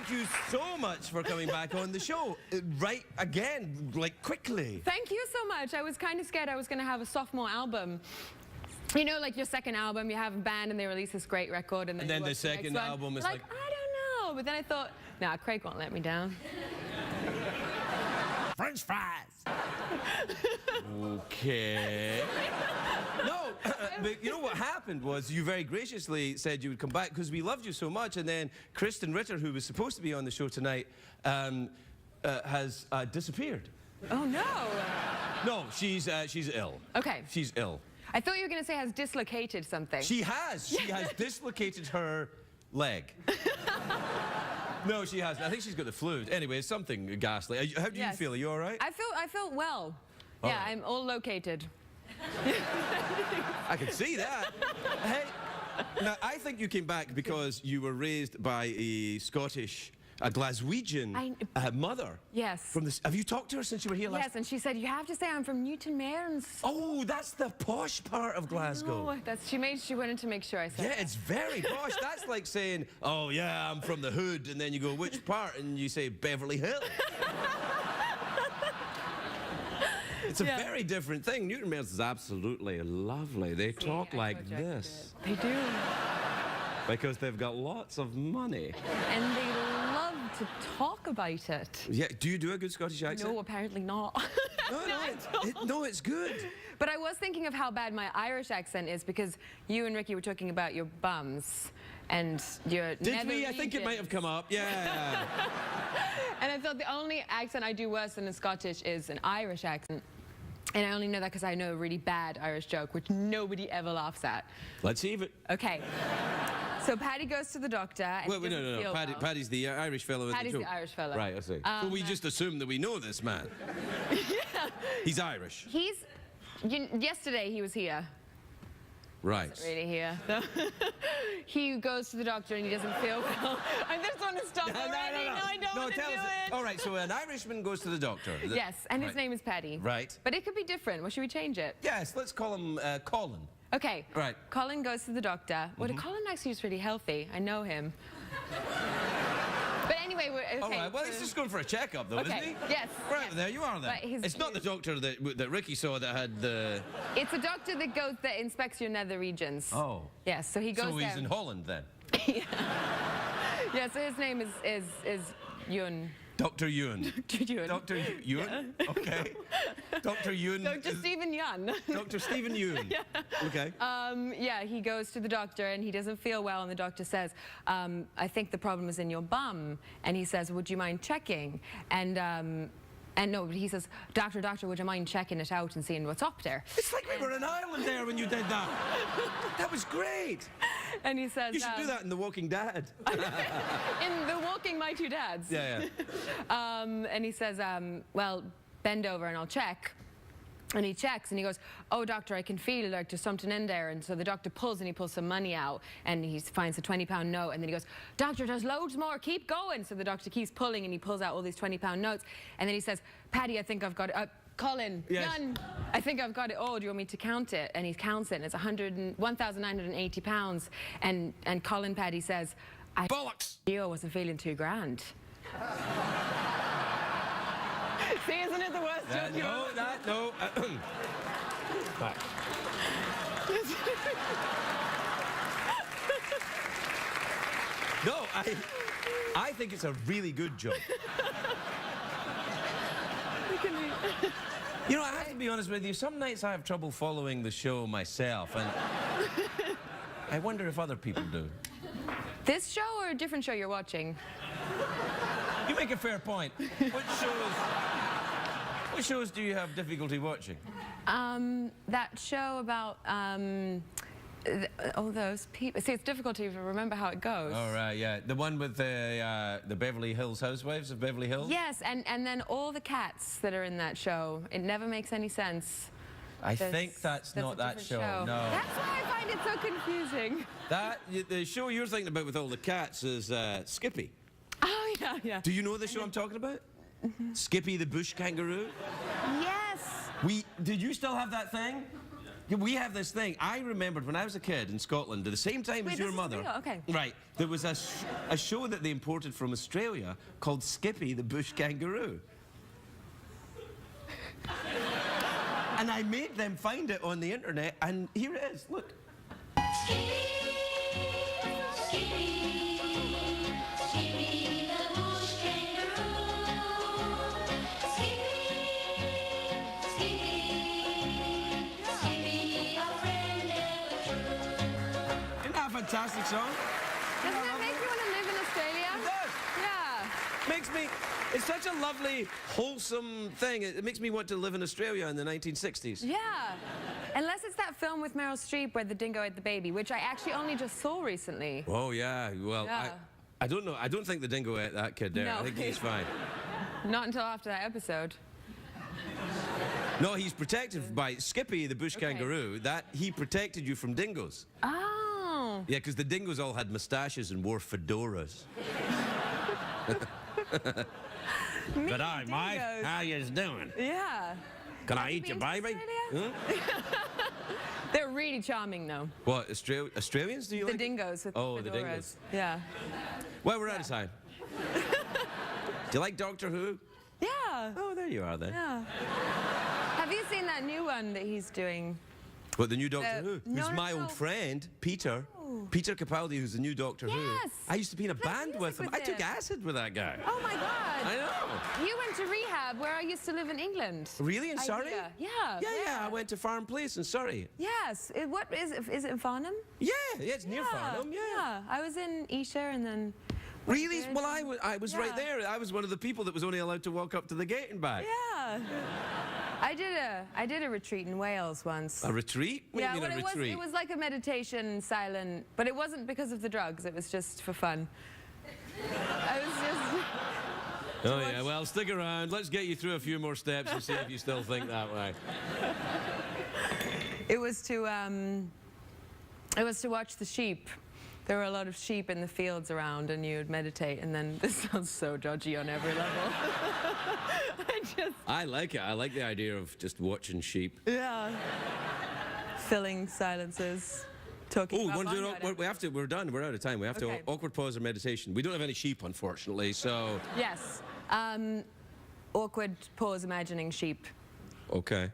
thank you so much for coming back on the show. Right again, like quickly. Thank you so much. I was kind of scared I was going to have a sophomore album. You know, like your second album, you have a band and they release this great record, and then the second album is like, I don't know. But then I thought, nah, Craig won't let me down. French fries. Okay. No, but you know what happened was you very graciously said you would come back because we loved you so much, and then Kristen Ritter, who was supposed to be on the show tonight, has disappeared. Oh no. No, she's ill. Okay. She's ill. I thought you were going to say has dislocated something. She has. She has dislocated her leg. No, she hasn't. I think she's got the flu. Anyway, it's something ghastly. How do you feel? Are you all right? I felt well. All yeah, right. I'm all located. I can see that. Hey, now I think you came back because you were raised by a Scottish, a Glaswegian mother. Yes. From this, have you talked to her since you were here last? Yes, and she said you have to say I'm from Newton Mearns. Oh, that's the posh part of Glasgow. Oh, she wanted to make sure I said. Yeah, it's very posh. That's like saying, oh yeah, I'm from the hood, and then you go, which part? And you say Beverly Hills. It's a very different thing. Newton Mearns is absolutely lovely. They talk like this. They do. Because they've got lots of money. And they love to talk about it. Yeah, do you do a good Scottish accent? No, apparently not. No, it's good. But I was thinking of how bad my Irish accent is because you and Ricky were talking about your bums and your Did we? I think it might have come up. Yeah. And I thought the only accent I do worse than a Scottish is an Irish accent. And I only know that because I know a really bad Irish joke, which nobody ever laughs at. Let's see if it... Okay. So Paddy goes to the doctor and Wait, no. Paddy's the Irish fellow with the joke. Paddy's the Irish fellow. Right, I see. So we just assume that we know this man. Yeah. He's Irish. Yesterday he was here. Right. He wasn't really here. So he goes to the doctor and he doesn't feel well. I just want to stop already. No, I don't want to do it. All right, so an Irishman goes to the doctor. Yes, and his name is Paddy. Right. But it could be different. Well, should we change it? Yes, let's call him Colin. Okay. Right. Colin goes to the doctor. Well, Colin actually is really healthy. I know him. But anyway, we're okay. All right, well, he's just going for a checkup, though, isn't he? Yes. Right, yes. there you are, then. It's not the doctor that Ricky saw that had the... It's a doctor that inspects your nether regions. Oh. Yes, so he goes So he's in Holland, then? Yeah, so his name is Ewan. Dr. Ewan. Dr. Ewan. Dr. Ewan? Yeah. Okay. Dr. Ewan. Dr. Stephen Ewan. Dr. Stephen Ewan. Yeah. Okay. Yeah, he goes to the doctor and he doesn't feel well, and the doctor says, I think the problem is in your bum. And he says, would you mind checking? And no, he says, doctor, would you mind checking it out and seeing what's up there? It's like we were in Ireland there when you did that. That was great. And he says... You should do that in The Walking Dead. In The Walking My Two Dads. Yeah. And he says, well, bend over and I'll check. And he checks and he goes, oh, doctor, I can feel like there's something in there. And so the doctor pulls and he pulls some money out and he finds a £20 note. And then he goes, doctor, there's loads more. Keep going. So the doctor keeps pulling and he pulls out all these £20 notes. And then he says, Paddy, I think I've got it. Colin, yes. Jan, I think I've got it all. Do you want me to count it? And he counts it and it's £1,980. And Colin Paddy says, bollocks! I wasn't feeling too grand. See, isn't it the worst joke you ever? No. Back. No, I think it's a really good joke. You know, I have to be honest with you. Some nights I have trouble following the show myself, and I wonder if other people do. This show or a different show you're watching? You make a fair point. What shows do you have difficulty watching? That show about all those people. See, it's difficult to even remember how it goes. Oh, right, yeah. The one with the Beverly Hills Housewives of Beverly Hills? Yes, and then all the cats that are in that show. It never makes any sense. I think that's not that show. No. That's why I find it so confusing. The show you're thinking about with all the cats is Skippy. Oh, yeah. Do you know the show I'm talking about? Skippy the bush kangaroo? Yes. Did you still have that thing? We have this thing. I remembered when I was a kid in Scotland, at the same time Wait, as your this is mother. real? Okay. Right. There was a show that they imported from Australia called Skippy the Bush Kangaroo. And I made them find it on the internet, and here it is. Look. Fantastic song. Doesn't that make you want to live in Australia? It does. Yeah. Makes me, it's such a lovely, wholesome thing. It makes me want to live in Australia in the 1960s. Yeah. Unless it's that film with Meryl Streep where the dingo ate the baby, which I actually only just saw recently. Oh, yeah. Well, Yeah. I don't know. I don't think the dingo ate that kid there. No. I think he's fine. Not until after that episode. No, he's protected by Skippy, the bush kangaroo. That he protected you from dingoes. Oh. Yeah, because the dingoes all had moustaches and wore fedoras. But I, Mike, how yous doing? Yeah. Can I eat your baby? Huh? They're really charming, though. What, Australians do you The like? dingoes with Oh, fedoras. the dingoes. Yeah. Well, we're out of time. Do you like Doctor Who? Yeah. Oh, there you are then. Yeah. Have you seen that new one that he's doing? What, the new Doctor Who? no, Who's no, my no. old friend, Peter. Peter Capaldi, who's the new Doctor Who. Yes. I used to be in a Play band music with him. with I took him. acid with that guy. Oh my God. I know. You went to rehab where I used to live in England. Really? In I Surrey? hear. Yeah. Yeah. I went to Farm Place in Surrey. Yes. What is it in Farnham? Yeah, it's near Farnham, yeah. I was in Esher and then. Really? Well, I was right Yeah. there. I was one of the people that was only allowed to walk up to the gate and back. Yeah. I did a retreat in Wales once. A retreat? What do you mean well, a retreat? it was like a meditation silent, but it wasn't because of the drugs. It was just for fun. I was just. Oh, yeah, well, stick around. Let's get you through a few more steps and see if you still think that way. It was to watch the sheep. There were a lot of sheep in the fields around, and you'd meditate, and then this sounds so dodgy on every level. I like it. I like the idea of just watching sheep. Yeah. Filling silences, talking Oh, about want to do Boneyard we have to. We're done. We're out of time. We have Okay. to awkward pause or meditation. We don't have any sheep, unfortunately. So Yes. Awkward pause imagining sheep. okay.